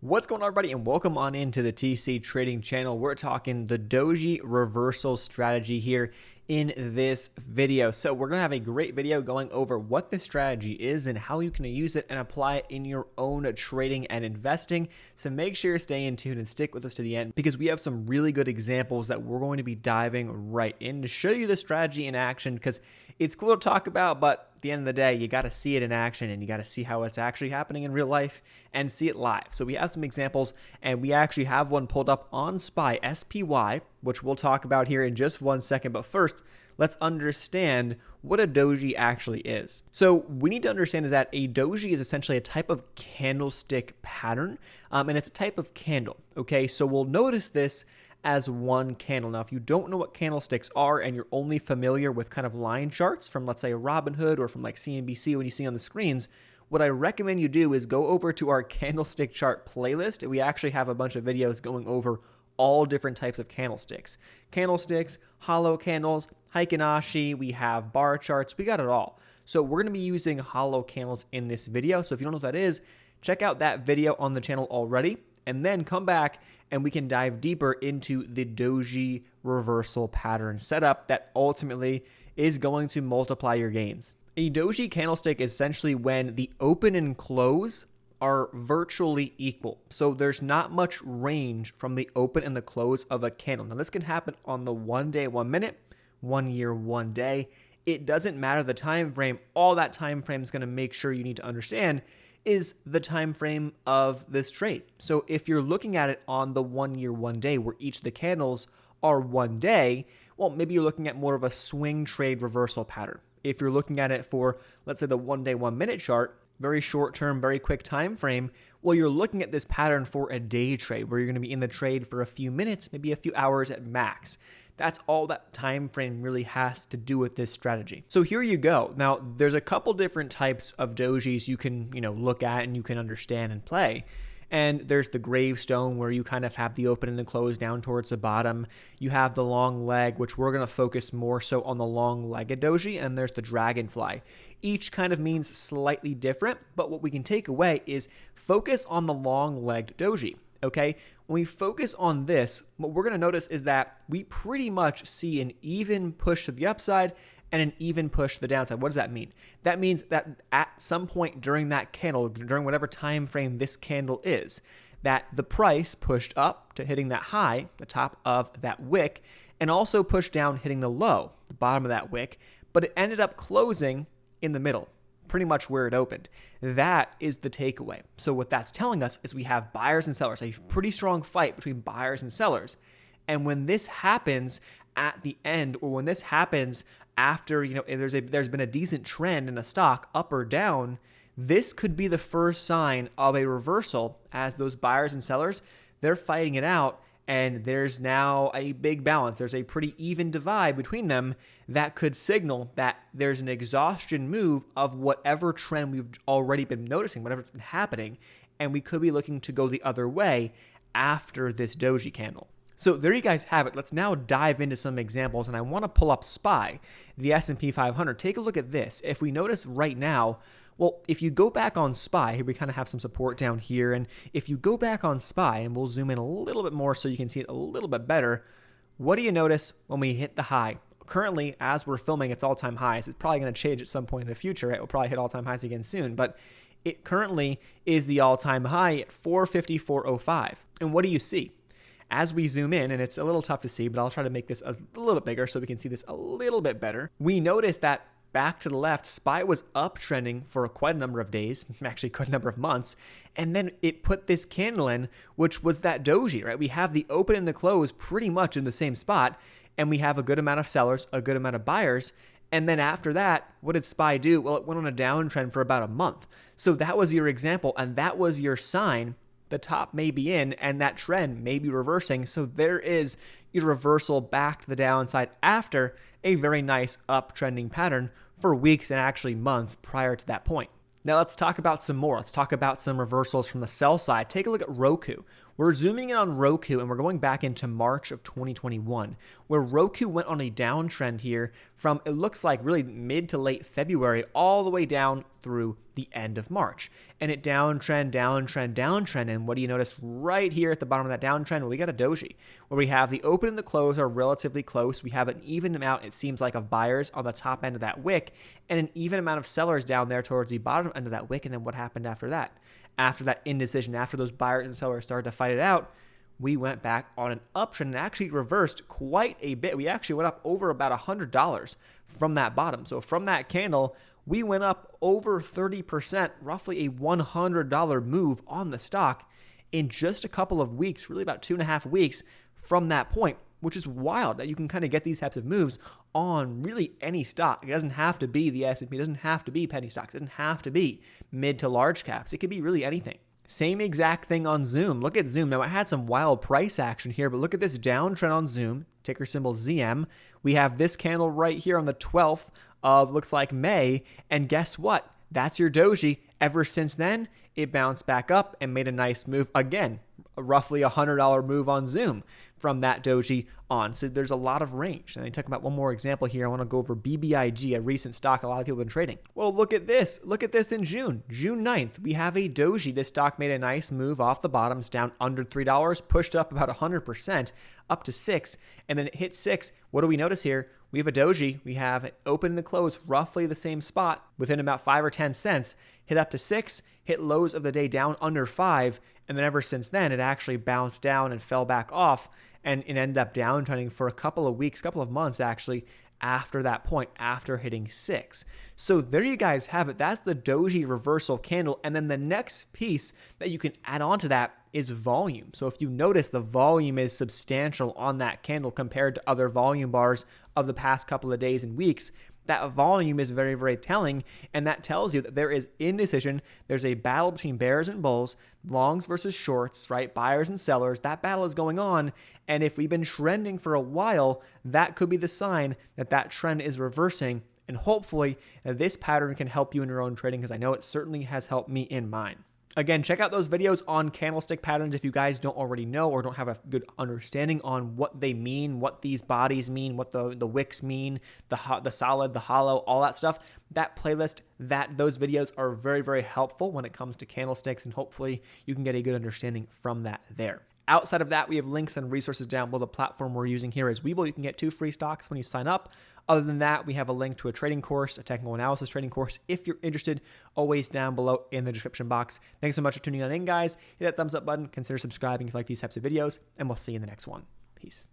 What's going on, everybody, and welcome on into the TC Trading channel. We're talking the Doji reversal strategy here in this video. So we're going to have a great video going over what this strategy is and how you can use it and apply it in your own trading and investing. So make sure you're staying tuned and stick with us to the end, because we have some really good examples that we're going to be diving right in to show you the strategy in action, because it's cool to talk about, but at the end of the day, you got to see it in action and you got to see how it's actually happening in real life and see it live. So we have some examples, and we actually have one pulled up on SPY, SPY, which we'll talk about here in just 1 second. But first, let's understand what a doji actually is. So we need to understand is that a doji is essentially a type of candlestick pattern, and it's a type of candle. Okay, so we'll notice this as one candle. Now, if you don't know what candlesticks are and you're only familiar with kind of line charts from, let's say, Robinhood or from like CNBC when you see on the screens, what I recommend you do is go over to our candlestick chart playlist. We actually have a bunch of videos going over all different types of candlesticks. Candlesticks, hollow candles, Heikin-Ashi, we have bar charts, we got it all. So we're going to be using hollow candles in this video. So if you don't know what that is, check out that video on the channel already, and then come back and we can dive deeper into the doji reversal pattern setup that ultimately is going to multiply your gains. A doji candlestick is essentially when the open and close are virtually equal. So there's not much range from the open and the close of a candle. Now, this can happen on the 1 day, 1 minute, 1 year, 1 day. It doesn't matter the time frame. All that time frame is going to make sure you need to understand is the time frame of this trade. So if you're looking at it on the 1 year, 1 day, where each of the candles are 1 day, well, maybe you're looking at more of a swing trade reversal pattern. If you're looking at it for, let's say, the 1 day, 1 minute chart, very short term, very quick time frame, well, you're looking at this pattern for a day trade where you're going to be in the trade for a few minutes, maybe a few hours at max. That's all that time frame really has to do with this strategy. So here you go. Now, there's a couple different types of dojis you can, look at and you can understand and play. And there's the gravestone, where you kind of have the open and the close down towards the bottom. You have the long leg, which we're going to focus more so on the long-legged doji. And there's the dragonfly. Each kind of means slightly different, but what we can take away is focus on the long-legged doji. Okay, when we focus on this, what we're going to notice is that we pretty much see an even push to the upside and an even push to the downside. What does that mean? That means that at some point during that candle, during whatever time frame this candle is, that the price pushed up to hitting that high, the top of that wick, and also pushed down hitting the low, the bottom of that wick, but it ended up closing in the middle, pretty much where it opened. That is the takeaway. So what that's telling us is we have buyers and sellers, a pretty strong fight between buyers and sellers. And when this happens at the end, or when this happens after, there's been a decent trend in a stock up or down, this could be the first sign of a reversal, as those buyers and sellers, they're fighting it out. And there's now a big balance. There's a pretty even divide between them that could signal that there's an exhaustion move of whatever trend we've already been noticing, whatever's been happening, and we could be looking to go the other way after this doji candle. So there you guys have it. Let's now dive into some examples, and I want to pull up SPY, the S&P 500. Take a look at this. If we notice right now, well, if you go back on SPY, here we kind of have some support down here, and if you go back on SPY, and we'll zoom in a little bit more so you can see it a little bit better, what do you notice when we hit the high? Currently, as we're filming, it's all-time highs. It's probably going to change at some point in the future. It will probably hit all-time highs again soon, but it currently is the all-time high at 454.05. And what do you see? As we zoom in, and it's a little tough to see, but I'll try to make this a little bit bigger so we can see this a little bit better. We notice that back to the left, SPY was uptrending for quite a number of days, actually quite a number of months, and then it put this candle in, which was that doji, right? We have the open and the close pretty much in the same spot, and we have a good amount of sellers, a good amount of buyers, and then after that, what did SPY do? Well, it went on a downtrend for about a month. So that was your example, and that was your sign. The top may be in, and that trend may be reversing. So there is your reversal back to the downside after a very nice uptrending pattern for weeks and actually months prior to that point. Now let's talk about some more. Let's talk about some reversals from the sell side. Take a look at Roku. We're zooming in on Roku, and we're going back into March of 2021, where Roku went on a downtrend here from, it looks like, really mid to late February all the way down through the end of March. And it downtrend, downtrend, downtrend. And what do you notice right here at the bottom of that downtrend? Well, we got a doji where we have the open and the close are relatively close. We have an even amount, it seems like, of buyers on the top end of that wick and an even amount of sellers down there towards the bottom end of that wick. And then what happened after that? After that indecision, after those buyers and sellers started to fight it out, we went back on an uptrend and actually reversed quite a bit. We actually went up over about $100 from that bottom. So from that candle, we went up over 30%, roughly a $100 move on the stock in just a couple of weeks, really about 2.5 weeks from that point, which is wild that you can kind of get these types of moves on really any stock. It doesn't have to be the S&P, it doesn't have to be penny stocks, it doesn't have to be mid to large caps. It could be really anything. Same exact thing on Zoom. Look at Zoom. Now, it had some wild price action here, but look at this downtrend on Zoom, ticker symbol ZM. We have this candle right here on the 12th of, looks like, May, and guess what? That's your doji. Ever since then, it bounced back up and made a nice move again, roughly a $100 move on Zoom from that doji on. So there's a lot of range. And I talk about one more example here. I want to go over BBIG, a recent stock a lot of people have been trading. Well, look at this. Look at this in June 9th. We have a doji. This stock made a nice move off the bottoms down under $3, pushed up about 100%, up to 6, and then it hit 6. What do we notice here? We have a doji. We have it open and the close, roughly the same spot within about 5 or 10 cents, hit up to 6, hit lows of the day down under 5, and then ever since then, it actually bounced down and fell back off, and it ended up downtrending for a couple of weeks, couple of months actually, after that point, after hitting 6. So there you guys have it. That's the doji reversal candle. And then the next piece that you can add on to that is volume. So if you notice, the volume is substantial on that candle compared to other volume bars of the past couple of days and weeks. That volume is very, very telling, and that tells you that there is indecision. There's a battle between bears and bulls, longs versus shorts, right? Buyers and sellers. That battle is going on, and if we've been trending for a while, that could be the sign that that trend is reversing, and hopefully this pattern can help you in your own trading, because I know it certainly has helped me in mine. Again, check out those videos on candlestick patterns if you guys don't already know or don't have a good understanding on what they mean, what these bodies mean, what the wicks mean, the solid, the hollow, all that stuff. That playlist, those videos are very, very helpful when it comes to candlesticks, and hopefully you can get a good understanding from that there. Outside of that, we have links and resources down below. The platform we're using here is Webull. You can get 2 free stocks when you sign up. Other than that, we have a link to a trading course, a technical analysis trading course. If you're interested, always down below in the description box. Thanks so much for tuning in, guys. Hit that thumbs up button. Consider subscribing if you like these types of videos, and we'll see you in the next one. Peace.